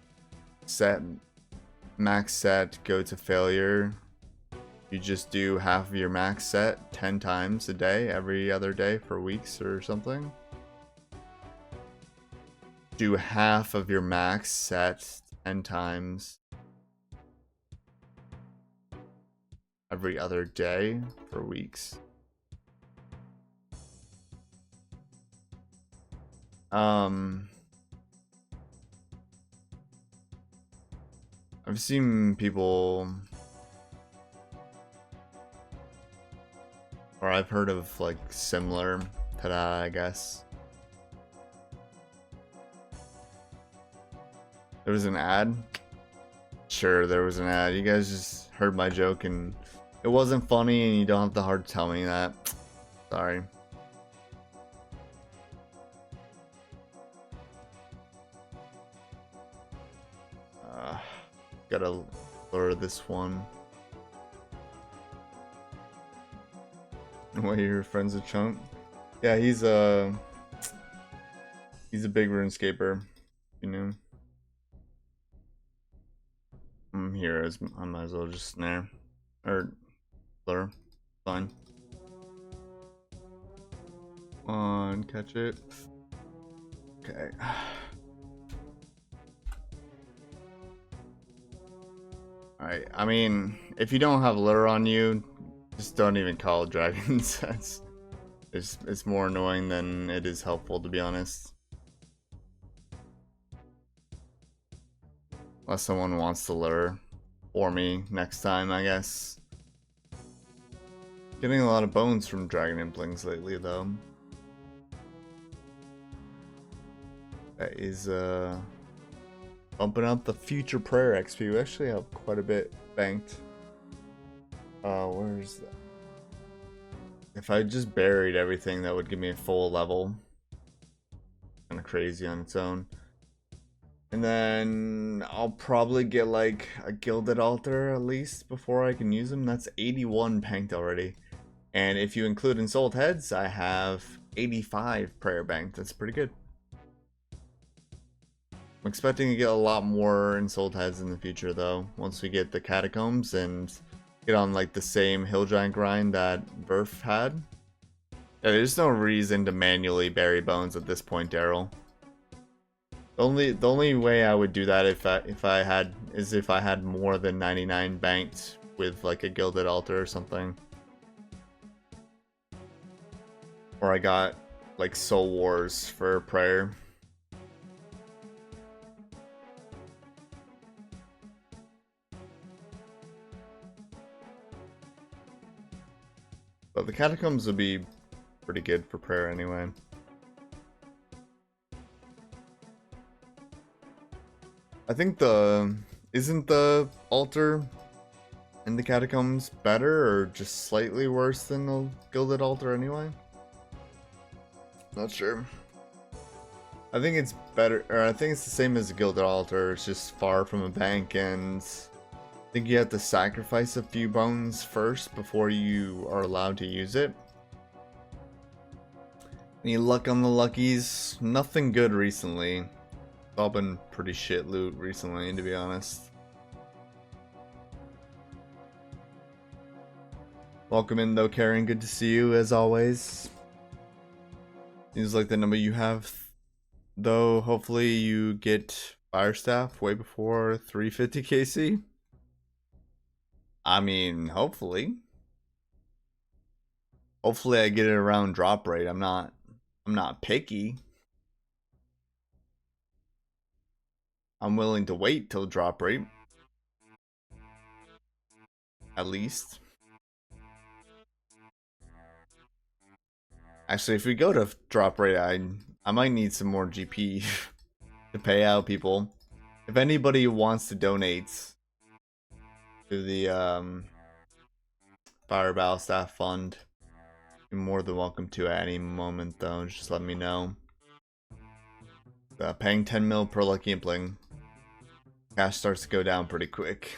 max set, go to failure. You just do half of your max set 10 times a day, every other day for weeks or something. Do half of your max set 10 times every other day for weeks. I've seen people, or I've heard of like similar to that, I guess. There was an ad? Sure, there was an ad. You guys just heard my joke and it wasn't funny and you don't have the heart to tell me that. Sorry. Gotta lure this one. Wait, your friend's a chump? Yeah, he's a big RuneScaper, you know. I'm here, I might as well just snare. Or lure. Fine. Come on, catch it. Okay. Alright, I mean, if you don't have lure on you, just don't even call dragons. It's more annoying than it is helpful, to be honest. Unless someone wants to lure for me next time, I guess. Getting a lot of bones from dragon implings lately, though. That is bumping up the future prayer XP. We actually have quite a bit banked. Where's that? If I just buried everything, that would give me a full level. Kind of crazy on its own. And then I'll probably get like a gilded altar at least before I can use them. That's 81 banked already. And if you include ensouled heads, I have 85 prayer banked. That's pretty good. I'm expecting to get a lot more ensouled heads in the future though, once we get the catacombs and get on like the same hill giant grind that Verf had. Yeah, there's no reason to manually bury bones at this point, Daryl. The only way I would do that if I had more than 99 banked with like a gilded altar or something. Or I got like Soul Wars for prayer. But the catacombs would be pretty good for prayer anyway. I think isn't the altar in the catacombs better or just slightly worse than the gilded altar anyway? Not sure. I think it's better, or I think it's the same as the gilded altar. It's just far from a bank, and I think you have to sacrifice a few bones first before you are allowed to use it. Any luck on the luckies? Nothing good recently. It's all been pretty shit loot recently, to be honest. Welcome in though, Karen. Good to see you as always. Seems like the number you have, though. Hopefully you get Fire Staff way before 350 KC. I mean, hopefully. Hopefully I get it around drop rate. I'm not picky. I'm willing to wait till drop rate. At least. Actually, if we go to drop rate, I might need some more GP to pay out people. If anybody wants to donate to the Fire Battle Staff Fund, you're more than welcome to at any moment though. Just let me know. Paying 10 mil per lucky impling. Cash starts to go down pretty quick.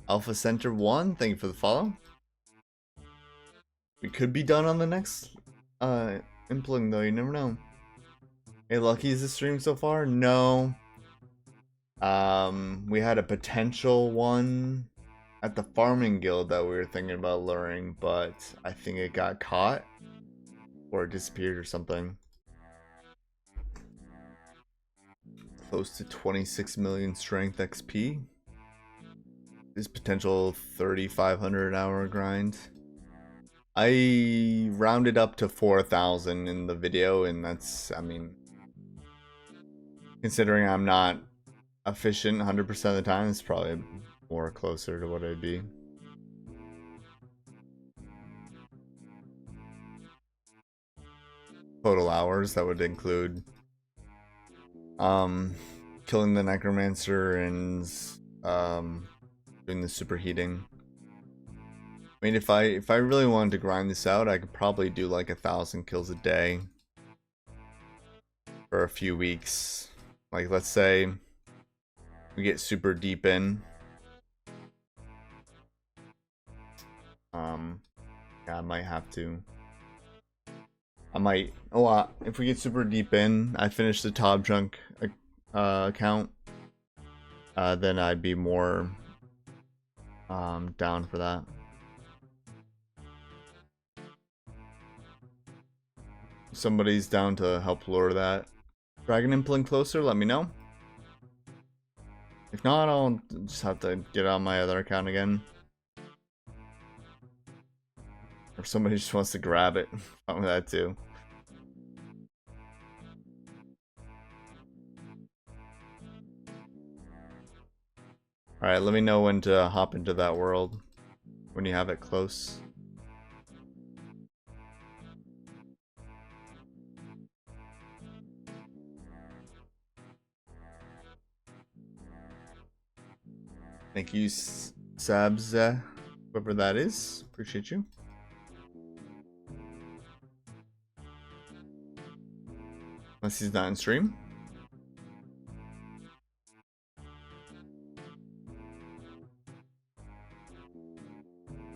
Alpha Center 1, thank you for the follow. We could be done on the next impling though, you never know. Hey, Lucky, is the stream so far? No. We had a potential one at the farming guild that we were thinking about luring, but I think it got caught or it disappeared or something. Close to 26 million strength XP. this potential 3,500 hour grind. I rounded up to 4,000 in the video, and that's, I mean, considering I'm not efficient 100% of the time, it's probably more closer to what I'd be. Total hours, that would include killing the necromancer and doing the superheating. I mean, if I really wanted to grind this out, I could probably do like 1,000 kills a day for a few weeks. Like, let's say we get super deep in. Yeah, I might have to. If we get super deep in, I finish the top junk account, then I'd be more down for that. If somebody's down to help lure that dragon implant closer, let me know. If not, I'll just have to get on my other account again. Or if somebody just wants to grab it, I'm with that too. Alright, let me know when to hop into that world. When you have it close. Thank you, Sabs, whoever that is. Appreciate you. Unless he's not in stream.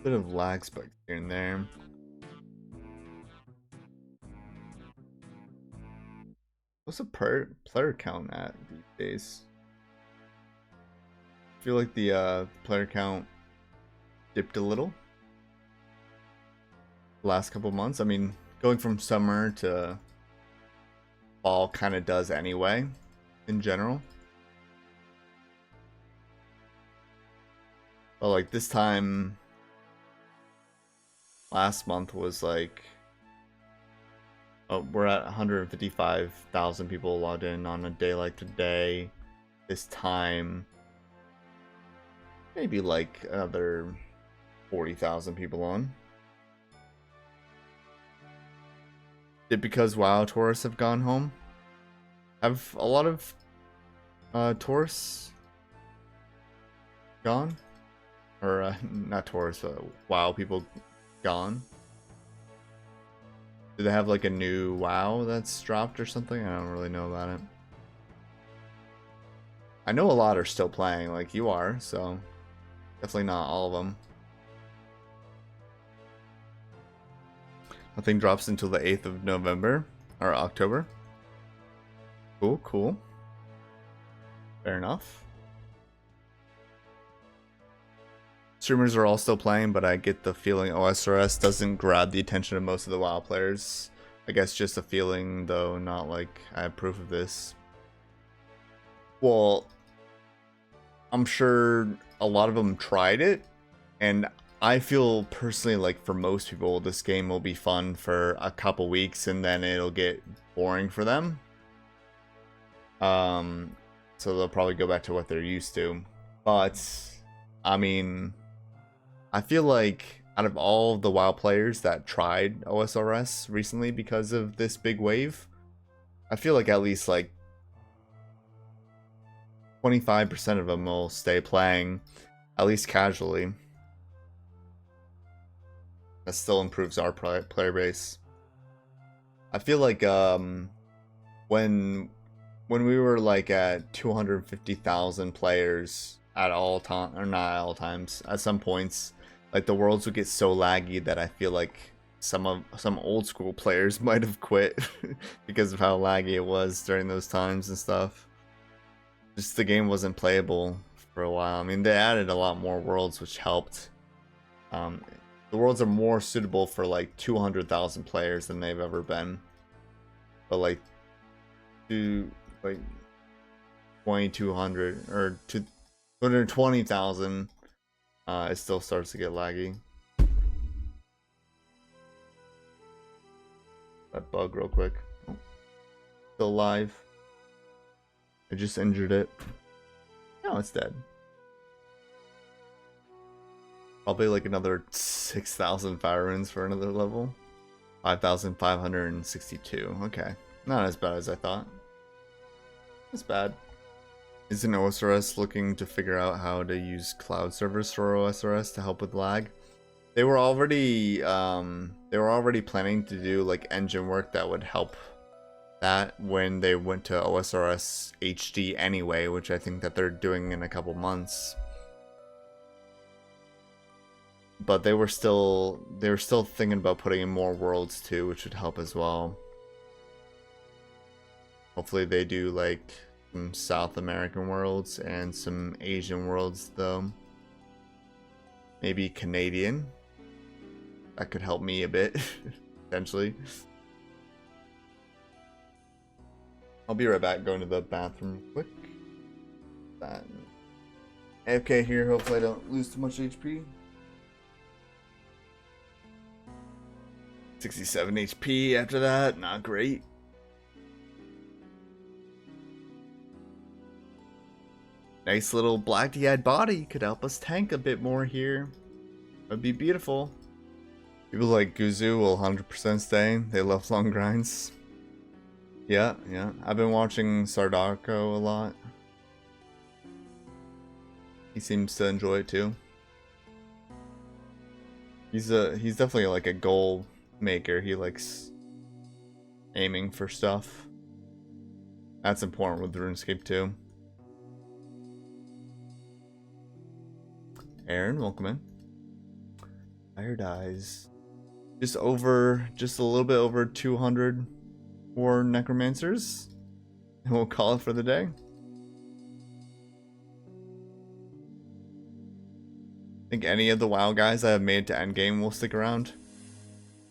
Bit of lag spikes here and there. What's the player count at these days? I feel like the player count dipped a little the last couple months. I mean, going from summer to fall kind of does anyway, in general. But like this time last month was like, we're at 155,000 people logged in on a day like today. This time, maybe like another 40,000 people on. Is it because WoW tourists have gone home? Have a lot of tourists gone? Or not tourists, WoW people gone? Do they have like a new WoW that's dropped or something? I don't really know about it. I know a lot are still playing, like you are, so definitely not all of them. Nothing drops until the 8th of November or October. Cool, cool. Fair enough. Streamers are all still playing, but I get the feeling OSRS doesn't grab the attention of most of the WoW players. I guess just a feeling, though, not like I have proof of this. Well, I'm sure a lot of them tried it, and I feel personally like for most people, this game will be fun for a couple weeks, and then it'll get boring for them. So they'll probably go back to what they're used to. But, I mean, I feel like out of all of the WoW players that tried OSRS recently because of this big wave, I feel like at least like 25% of them will stay playing, at least casually. That still improves our player base. I feel like when we were like at 250,000 players at all time, or not at all times, at some points, like the worlds would get so laggy that I feel like some old school players might have quit because of how laggy it was during those times and stuff. Just the game wasn't playable for a while. I mean, they added a lot more worlds, which helped. The worlds are more suitable for like 200,000 players than they've ever been. But like 2,200 or 220,000 it still starts to get laggy. That bug real quick. Oh, still alive. I just injured it. No, it's dead. Probably like another 6,000 fire runes for another level. 5,562. Okay. Not as bad as I thought. That's bad. Isn't OSRS looking to figure out how to use cloud servers for OSRS to help with lag? They were already planning to do like engine work that would help that when they went to OSRS HD anyway, which I think that they're doing in a couple months. But they were still thinking about putting in more worlds too, which would help as well. Hopefully they do like some South American worlds and some Asian worlds though. Maybe Canadian. That could help me a bit, potentially. I'll be right back, going to the bathroom quick. AFK here, hopefully I don't lose too much HP. 67 HP after that, not great. Nice little black DI body could help us tank a bit more here. That'd be beautiful. People like Guzu will 100% stay. They love long grinds. Yeah. I've been watching Sardarko a lot. He seems to enjoy it too. He's definitely like a goal maker. He likes aiming for stuff. That's important with RuneScape too. Aaron, welcome in. Fire dies. Just a little bit over 200 for Necromancers. And we'll call it for the day. I think any of the WoW guys that have made it to endgame will stick around.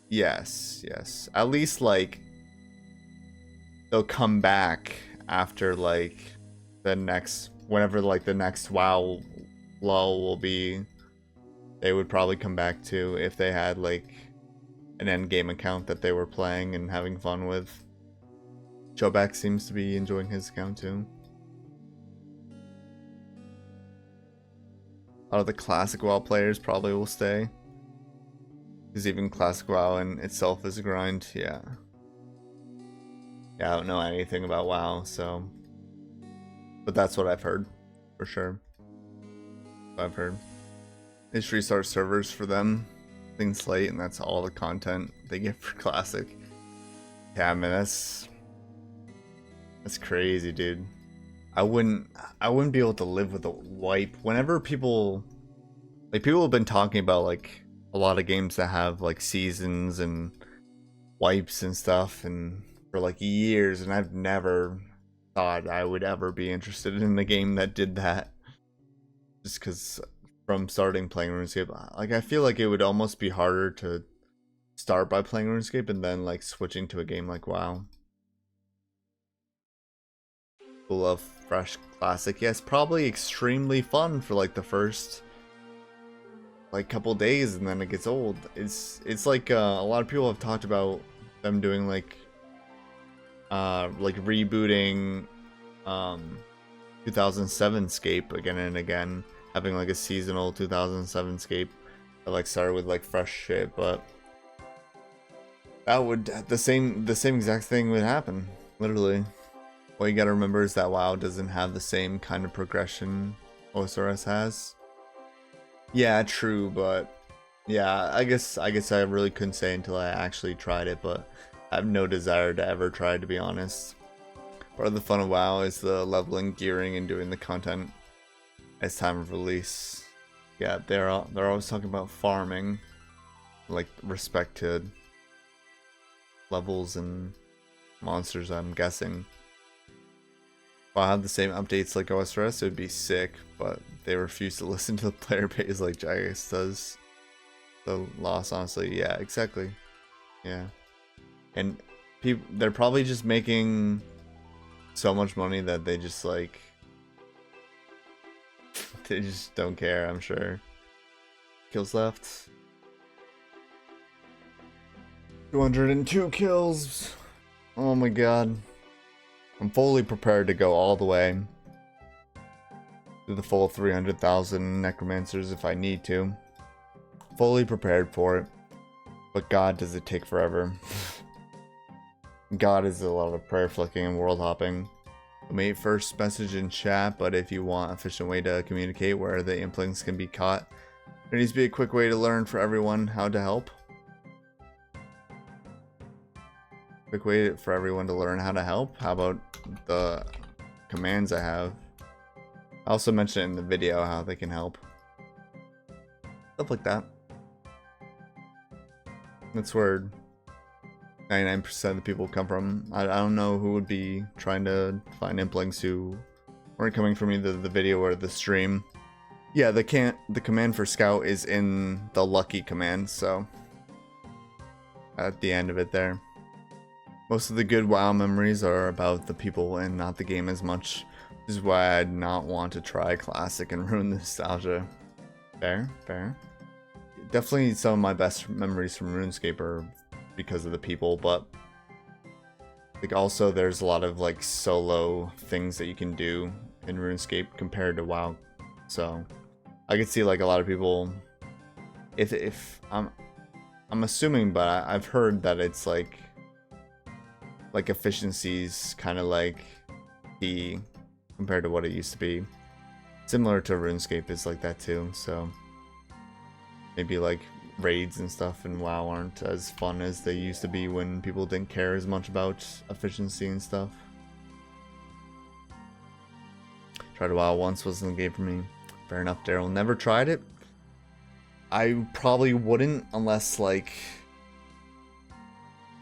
Yes. At least like they'll come back after like the next, whenever like the next WoW lull will be. They would probably come back to if they had like an endgame account that they were playing and having fun with. Chobak seems to be enjoying his account too. A lot of the classic WoW players probably will stay. Because even classic WoW in itself is a grind, yeah. Yeah, I don't know anything about WoW, so... But that's what I've heard, for sure. I've heard. They just restart servers for them. Things late, and that's all the content they get for classic. Yeah, man, that's crazy, dude. I wouldn't be able to live with a wipe. Whenever people have been talking about like a lot of games that have like seasons and wipes and stuff, and for like years, and I've never thought I would ever be interested in a game that did that. Just because from starting playing RuneScape, like I feel like it would almost be harder to start by playing RuneScape and then like switching to a game like WoW. People love fresh classic. Yes, probably extremely fun for like the first like couple days, and then it gets old. It's like a lot of people have talked about them doing like rebooting 2007 Scape again and again, having like a seasonal 2007 Scape that like started with like fresh shit, but that would the same exact thing would happen, literally. What you gotta remember is that WoW doesn't have the same kind of progression OSRS has. Yeah, true, but yeah, I guess I really couldn't say until I actually tried it, but I have no desire to ever try, to be honest. Part of the fun of WoW is the leveling, gearing, and doing the content as time of release. Yeah, they're always talking about farming, like respect to levels and monsters, I'm guessing. If I had the same updates like OSRS, it would be sick, but they refuse to listen to the player base like Jagex does. The loss, honestly, yeah, exactly. Yeah. And they're probably just making so much money that they just like they just don't care, I'm sure. kills left. 202 kills. Oh my god. I'm fully prepared to go all the way to the full 300,000 necromancers if I need to. Fully prepared for it. But god, does it take forever. God is a lot of prayer flicking and world hopping. Mate, first message in chat, but if you want an efficient way to communicate where the implings can be caught, there needs to be a quick way to learn for everyone how to help. Quick way for everyone to learn how to help. How about the commands I have? I also mentioned in the video how they can help. Stuff like that. That's where 99% of the people come from. I don't know who would be trying to find implings who weren't coming from either the video or the stream. Yeah, the command for scout is in the lucky command, so at the end of it there. Most of the good WoW memories are about the people and not the game as much, which is why I'd not want to try Classic and ruin the nostalgia. Fair, fair. Definitely some of my best memories from RuneScape are because of the people, but like also there's a lot of like solo things that you can do in RuneScape compared to WoW. So I could see like a lot of people, if I'm assuming, but I've heard that it's like efficiencies kind of like key compared to what it used to be. Similar to RuneScape is like that too, so maybe like raids and stuff in WoW aren't as fun as they used to be when people didn't care as much about efficiency and stuff. Tried WoW once, wasn't the game for me. Fair enough, Daryl. Never tried it. I probably wouldn't unless like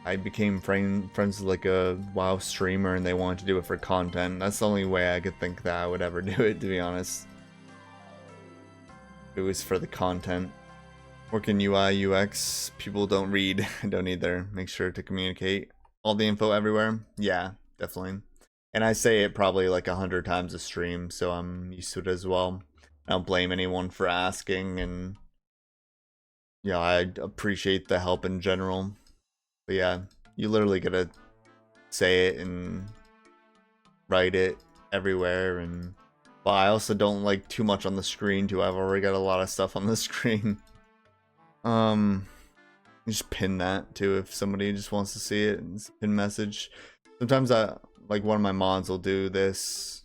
I became friends with like a WoW streamer and they wanted to do it for content. That's the only way I could think that I would ever do it, to be honest. It was for the content. Working UI, UX, people don't read. I don't either. Make sure to communicate all the info everywhere. Yeah, definitely. And I say it probably like 100 times a stream, so I'm used to it as well. I don't blame anyone for asking, and yeah, I appreciate the help in general. But yeah, you literally gotta say it and write it everywhere, and but I also don't like too much on the screen too. I've already got a lot of stuff on the screen. Just pin that too if somebody just wants to see it. It's a pin message. Sometimes I like one of my mods will do this,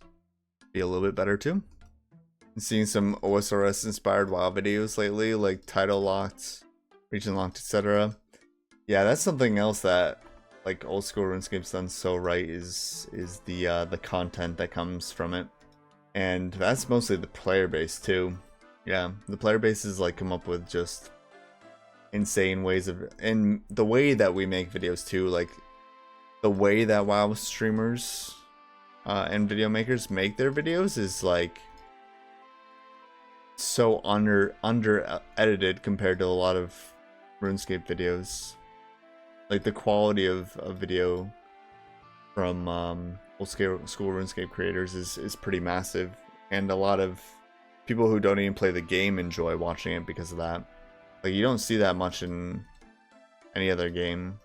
be a little bit better too. I'm seeing some OSRS inspired WoW videos lately, like title locked, region locked, etc. Yeah, that's something else that like old school RuneScape's done so right is the content that comes from it, and that's mostly the player base too. Yeah, the player base is like come up with just insane ways of, and the way that we make videos too, like the way that WoW streamers and video makers make their videos is like so under edited compared to a lot of RuneScape videos. Like the quality of video from old school RuneScape creators is pretty massive, and a lot of people who don't even play the game enjoy watching it because of that. Like you don't see that much in any other game.